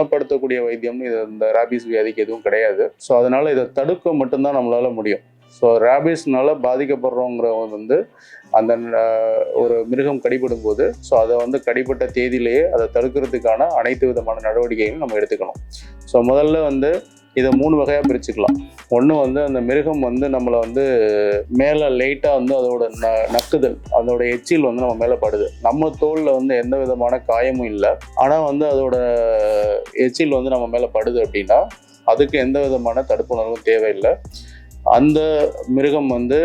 குணப்படுத்தக்கூடிய வைத்தியம்னு இது இந்த ரேபிஸ் வியாதிக்கு எதுவும் கிடையாது. ஸோ அதனால இதை தடுக்க மட்டும்தான் நம்மளால முடியும். ஸோ ரேபிஸ்னால பாதிக்கப்படுறவங்கிறவங்க வந்து அந்த ஒரு மிருகம் கடிபடும் போது ஸோ அதை வந்து கடிப்பட்ட தேதியிலேயே அதை தடுக்கிறதுக்கான அனைத்து விதமான நடவடிக்கைகளும் நம்ம எடுத்துக்கணும். ஸோ முதல்ல வந்து இதை 3 வகையாக பிரிச்சுக்கலாம். ஒன்று வந்து அந்த மிருகம் வந்து நம்மளை வந்து மேலே லைட்டாக வந்து அதோட நக்குதல், அதோட எச்சில் வந்து நம்ம மேலே படுது. நம்ம தோலில் வந்து எந்த விதமான காயமும் இல்லை, ஆனால் வந்து அதோட எச்சில் வந்து நம்ம மேலே படுது அப்படின்னா அதுக்கு எந்த விதமான தடுப்புணர்வும் தேவையில்லை. அந்த மிருகம் வந்து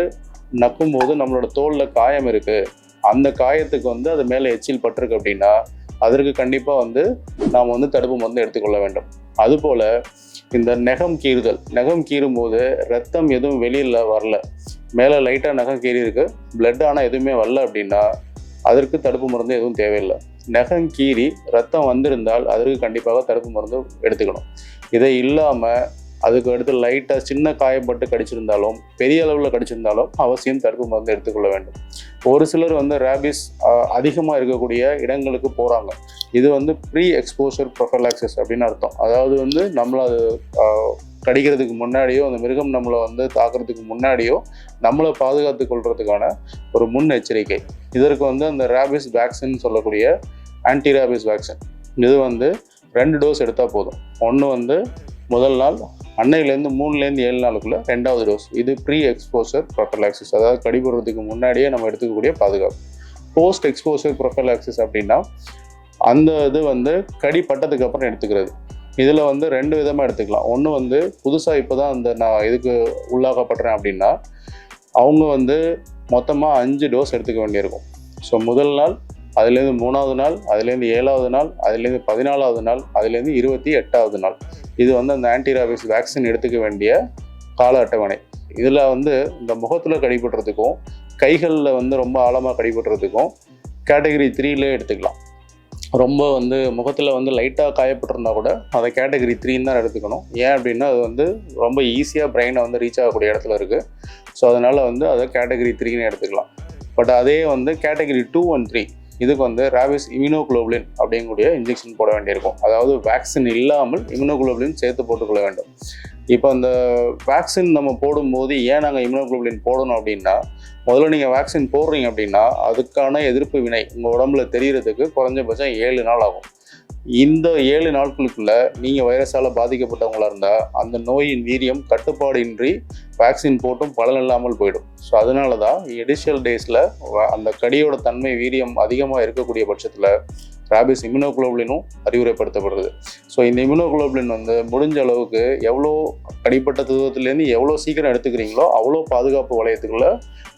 நக்கும்போது நம்மளோட தோலில் காயம் இருக்குது, அந்த காயத்துக்கு வந்து அது மேலே எச்சில் பட்டிருக்கு அப்படின்னா அதற்கு கண்டிப்பாக வந்து நாம் வந்து தடுப்பு மருந்து எடுத்துக்கொள்ள வேண்டும். அதுபோல் இந்த நகம் கீறும் போது ரத்தம் எதுவும் வெளியில் வரல, மேலே லைட்டாக நகம் கீறி இருக்கு, பிளட் ஆனால் எதுவுமே வரல அப்படின்னா அதற்கு தடுப்பு மருந்து எதுவும் தேவையில்லை. நகம் கீறி ரத்தம் வந்திருந்தால் அதற்கு கண்டிப்பாக தடுப்பு மருந்து எடுத்துக்கணும். இதை இல்லாமல் அதுக்கு அடுத்து லைட்டாக சின்ன காயப்பட்டு கடிச்சிருந்தாலும் பெரிய அளவில் கடிச்சிருந்தாலும் அவசியம் தடுப்பு மருந்து எடுத்துக்கொள்ள வேண்டும். ஒரு சிலர் வந்து ரேபிஸ் அதிகமாக இருக்கக்கூடிய இடங்களுக்கு போகிறாங்க. இது வந்து ப்ரீ எக்ஸ்போஷர் ப்ரொஃபைலாக்சிஸ் அப்படின்னு அர்த்தம். அதாவது வந்து நம்மளை அது கடிக்கிறதுக்கு முன்னாடியோ அந்த மிருகம் நம்மளை வந்து தாக்குறதுக்கு முன்னாடியோ நம்மளை பாதுகாத்து கொள்றதுக்கான ஒரு முன்னெச்சரிக்கை. இதற்கு வந்து அந்த ரேபிஸ் வேக்சின் சொல்லக்கூடிய ஆன்டி ரேபிஸ் வேக்சின் இது வந்து 2 டோஸ் எடுத்தால் போதும். ஒன்று வந்து முதல் நாள், அன்னையிலேருந்து 3லேருந்து 7 நாளுக்குள்ள 2வது டோஸ். இது ப்ரீ எக்ஸ்போஷர் ப்ரொஃபைலாக்சிஸ், அதாவது கடிபடுறதுக்கு முன்னாடியே நம்ம எடுத்துக்கக்கூடிய பாதுகாப்பு. போஸ்ட் எக்ஸ்போஷர் ப்ரொஃபைலாக்சிஸ் அப்படின்னா அந்த இது வந்து கடிப்பட்டதுக்கு அப்புறம் எடுத்துக்கிறது. இதில் வந்து 2 விதமாக எடுத்துக்கலாம். ஒன்று வந்து புதுசாக இப்போ தான் அந்த நான் இதுக்கு உள்ளாக்கப்படுறேன் அப்படின்னா அவங்க வந்து மொத்தமாக 5 டோஸ் எடுத்துக்க வேண்டியிருக்கும். ஸோ முதல் நாள், அதுலேருந்து 3வது நாள், அதுலேருந்து 7வது நாள், அதுலேருந்து 14வது நாள், அதுலேருந்து 28வது நாள். இது வந்து அந்த ஆன்டி ரேபிஸ் வேக்சின் எடுத்துக்க வேண்டிய கால அட்டவணை. இதில் வந்து இந்த முகத்தில் கடிபடுறதுக்கும் கைகளில் வந்து ரொம்ப ஆழமாக கடிபடுறதுக்கும் கேட்டகரி 3லே எடுத்துக்கலாம். ரொம்ப வந்து முகத்தில் வந்து லைட்டாக காயப்பட்டிருந்தா கூட அதை கேட்டகரி 3ன்னு தான் எடுத்துக்கணும். ஏன் அப்படின்னா அது வந்து ரொம்ப ஈஸியாக பிரெயினை வந்து ரீச் ஆகக்கூடிய இடத்துல இருக்குது. ஸோ அதனால் வந்து அதை கேட்டகரி 3ன்னு எடுத்துக்கலாம். பட் அதே வந்து கேட்டகரி 2 and 3 இதுக்கு வந்து ரேபிஸ் இம்யூனோகுளோபுலின் அப்படிங்கக்கூடிய இன்ஜெக்ஷன் போட வேண்டியிருக்கும். அதாவது வேக்சின் இல்லாமல் இம்யூனோகுளோபுலின் சேர்த்து போட்டுக்கொள்ள வேண்டும். இப்போ அந்த வேக்சின் நம்ம போடும்போது ஏன் நாங்கள் இம்யூனோகுளோபுலின் போடணும் அப்படின்னா, முதல்ல நீங்கள் வேக்சின் போடுறீங்க அப்படின்னா அதுக்கான எதிர்ப்பு வினை உங்கள் உடம்புல தெரியறதுக்கு குறைஞ்சபட்சம் 7 நாள் ஆகும். இந்த 7 நாட்களுக்குள்ள நீங்கள் வைரஸால் பாதிக்கப்பட்டவங்களாக இருந்தால் அந்த நோயின் வீரியம் கட்டுப்பாடு இன்றி வேக்சின் போட்டும் பலன் இல்லாமல் போயிடும். ஸோ அதனால தான் இனிஷியல் டேஸில் அந்த கடியோட தன்மை வீரியம் அதிகமாக இருக்கக்கூடிய பட்சத்தில் ரேபிஸ் இம்யூனோகுளோபுலினும் அறிவுரைப்படுத்தப்படுறது. ஸோ இந்த இம்யூனோகுளோபுலின் வந்து முடிஞ்ச அளவுக்கு எவ்வளோ கடிப்பட்ட தூரத்துலேருந்து எவ்வளோ சீக்கிரம் எடுத்துக்கிறீங்களோ அவ்வளோ பாதுகாப்பு வளையத்துக்குள்ளே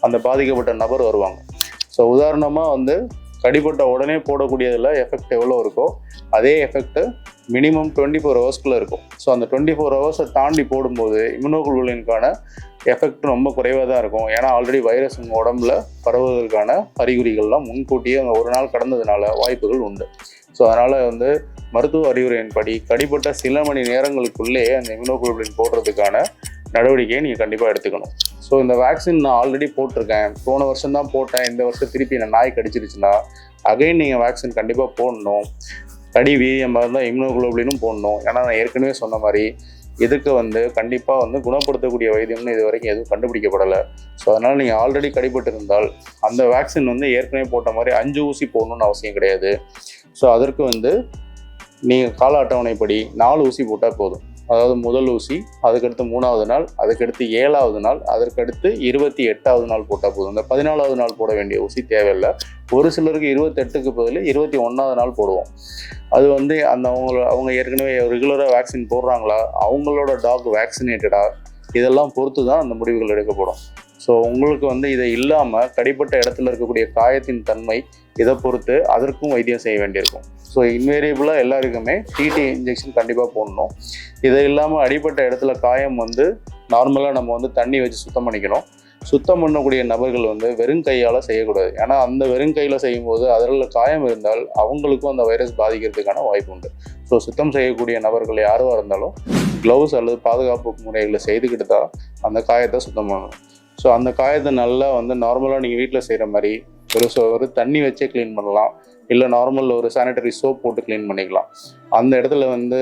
அந்த பாதிக்கப்பட்ட நபர் வருவாங்க. ஸோ உதாரணமாக வந்து கடிப்பட்ட உடனே போடக்கூடியதில் எஃபெக்ட் எவ்வளோ இருக்கோ அதே எஃபெக்ட் மினிமம் 24 ஹவர்ஸ்க்குள்ளே இருக்கும். ஸோ அந்த 24 ஹவர்ஸை தாண்டி போடும்போது இம்யூனோகுளோபுலினுக்கான எஃபெக்ட் ரொம்ப குறைவாக தான் இருக்கும். ஏன்னா ஆல்ரெடி வைரஸ் உங்கள் உடம்புல பரவுவதற்கான அறிகுறிகள்லாம் முன்கூட்டியே அந்த ஒரு நாள் கடந்ததுனால வாய்ப்புகள் உண்டு. ஸோ அதனால் வந்து மருத்துவ அறிவுரையின்படி கடிப்பட்ட சில மணி நேரங்களுக்குள்ளே அந்த இம்யூனோகுளோபுலின் போடுறதுக்கான நடவடிக்கையை நீங்கள் கண்டிப்பாக எடுத்துக்கணும். ஸோ இந்த வேக்சின் நான் ஆல்ரெடி போட்டிருக்கேன், போன வருஷம் தான் போட்டேன், இந்த வருஷம் திருப்பி என்ன நாய் கடிச்சிருச்சுன்னா அகைன் நீங்கள் வேக்சின் கண்டிப்பாக போடணும். கடி வீரியமாக இருந்தால் இம்யூனோகுளோபுலினும் போடணும். ஏன்னா நான் ஏற்கனவே சொன்ன மாதிரி இதுக்கு வந்து கண்டிப்பாக வந்து குணப்படுத்தக்கூடிய வைத்தியம்னு இது வரைக்கும் எதுவும் கண்டுபிடிக்கப்படலை. ஸோ அதனால் நீங்கள் ஆல்ரெடி கடிபட்டு இருந்தால் அந்த வேக்சின் வந்து ஏற்கனவே போட்ட மாதிரி 5 ஊசி போடணுன்னு அவசியம் கிடையாது. ஸோ அதற்கு வந்து நீங்கள் கால அட்டவணைப்படி 4 ஊசி போட்டால் போதும். அதாவது முதல் ஊசி, அதுக்கடுத்து 3வது நாள், அதுக்கடுத்து 7வது நாள், அதற்கடுத்து 28வது நாள் போட்டால் போதும். இந்த 14வது நாள் போட வேண்டிய ஊசி தேவையில்லை. ஒரு சிலருக்கு 28க்கு பதில் 21வது நாள் போடுவோம். அது வந்து அந்த அவங்க ஏற்கனவே ரெகுலராக வேக்சின் போடுறாங்களா, அவங்களோட டாக் வேக்சினேட்டடா, இதெல்லாம் பொறுத்து தான் அந்த முடிவுகள் எடுக்கப்படும். ஸோ உங்களுக்கு வந்து இதை இல்லாமல் கடிப்பட்ட இடத்துல இருக்கக்கூடிய காயத்தின் தன்மை இதை பொறுத்து அதற்கும் வைத்தியம் செய்ய வேண்டியிருக்கும். ஸோ இன்வேரியபிளாக எல்லாருக்குமே டிடி இன்ஜெக்ஷன் கண்டிப்பாக போடணும். இதை இல்லாமல் அடிப்பட்ட இடத்துல காயம் வந்து நார்மலாக நம்ம வந்து தண்ணி வச்சு சுத்தம் பண்ணிக்கணும். சுத்தம் பண்ணக்கூடிய நபர்கள் வந்து வெறும் கையால் செய்யக்கூடாது. ஏன்னா அந்த வெறும் கையில் செய்யும்போது அதில் காயம் இருந்தால் அவங்களுக்கும் அந்த வைரஸ் பாதிக்கிறதுக்கான வாய்ப்பு உண்டு. ஸோ சுத்தம் செய்யக்கூடிய நபர்கள் யாராக இருந்தாலும் க்ளவுஸ் அல்லது பாதுகாப்பு முறைகளை செய்துக்கிட்டு தான் அந்த காயத்தை சுத்தம் பண்ணணும். ஸோ அந்த காயத்தை நல்லா வந்து நார்மலாக நீங்கள் வீட்டில் செய்கிற மாதிரி ஒரு தண்ணி வச்சே க்ளீன் பண்ணலாம், இல்லை நார்மல் ஒரு சானிட்டரி சோப் போட்டு க்ளீன் பண்ணிக்கலாம். அந்த இடத்துல வந்து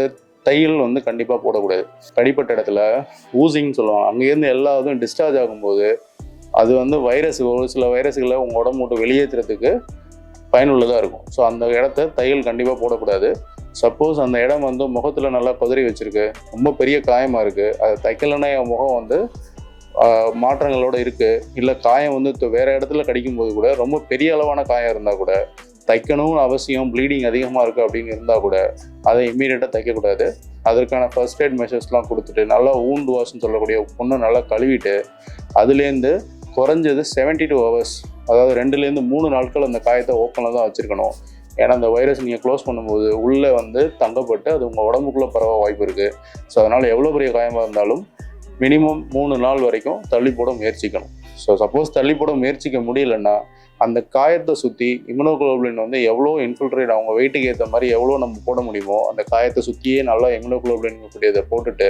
தையல் வந்து கண்டிப்பாக போடக்கூடாது. கடிப்பட்ட இடத்துல ஊசின்னு சொல்லுவாங்க, அங்கேருந்து எல்லா இதுவும் டிஸ்சார்ஜ் ஆகும்போது அது வந்து ஒரு சில வைரஸுகளை உங்கள் உடம்பு விட்டு வெளியேற்றுறதுக்கு பயனுள்ளதாக இருக்கும். ஸோ அந்த இடத்த தையல் கண்டிப்பாக போடக்கூடாது. சப்போஸ் அந்த இடம் வந்து முகத்தில் நல்லா குதறி வச்சுருக்கு, ரொம்ப பெரிய காயமாக இருக்குது, அதை தைக்கலைன்னா என் முகம் வந்து மாற்றங்களோடு இருக்குது, இல்லை காயம் வந்து வேறு இடத்துல கடிக்கும்போது கூட ரொம்ப பெரிய அளவான காயம் இருந்தால் கூட தைக்கணும்னு அவசியம், ப்ளீடிங் அதிகமாக இருக்குது அப்படின்னு இருந்தால் கூட அதை இம்மீடியட்டாக தைக்கக்கூடாது. அதற்கான ஃபர்ஸ்ட் எய்ட் மெஷர்ஸ்லாம் கொடுத்துட்டு நல்லா ஊண்டு வாஷ்ன்னு சொல்லக்கூடிய பொண்ணு நல்லா கழுவிட்டு அதுலேருந்து குறைஞ்சது 72 hours, அதாவது 2லேருந்து 3 நாட்கள் அந்த காயத்தை ஓப்பனில் தான் வச்சுருக்கணும். ஏன்னா அந்த வைரஸ் நீங்கள் க்ளோஸ் பண்ணும்போது உள்ளே வந்து தங்கப்பட்டு அது உங்கள் உடம்புக்குள்ளே பரவ வாய்ப்பு இருக்குது. ஸோ அதனால் எவ்வளோ பெரிய காயமாக இருந்தாலும் மினிமம் 3 நாள் வரைக்கும் தள்ளி போட முயற்சிக்கணும். ஸோ சப்போஸ் தள்ளி போட முயற்சிக்க முடியலன்னா அந்த காயத்தை சுற்றி இம்யூனோகுளோபுலின் வந்து எவ்வளோ இன்ஃபில்ட்ரேட் அவங்க வெயிட்டுக்கு ஏற்ற மாதிரி எவ்வளோ நம்ம போட முடியுமோ அந்த காயத்தை சுற்றியே நல்லா இம்யூனோகுளோபுலின் கூடியதை போட்டுட்டு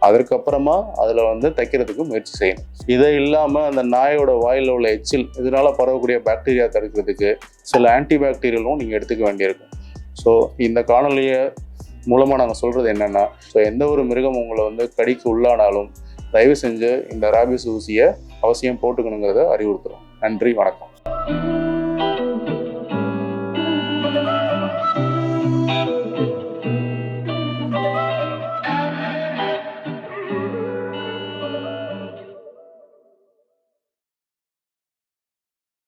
அதற்கப்புறமா அதில் வந்து தைக்கிறதுக்கு முயற்சி செய்யணும். இதை இல்லாமல் அந்த நாயோட வாயில் உள்ள எச்சில் இதனால் பரவக்கூடிய பாக்டீரியா தடுக்கிறதுக்கு சில ஆன்டிபாக்டீரியலும் நீங்கள் எடுத்துக்க வேண்டியிருக்கும். ஸோ இந்த காணொலியை மூலமாக நாங்கள் சொல்கிறது என்னென்னா, ஸோ எந்த ஒரு மிருகம் உங்களை வந்து கடிக்கு உள்ளானாலும் தயவு செஞ்சு இந்த ராபிஸ் ஊசியை அவசியம் போட்டுக்கணுங்கிறத அறிவுறுத்துகிறோம். நன்றி, வணக்கம்.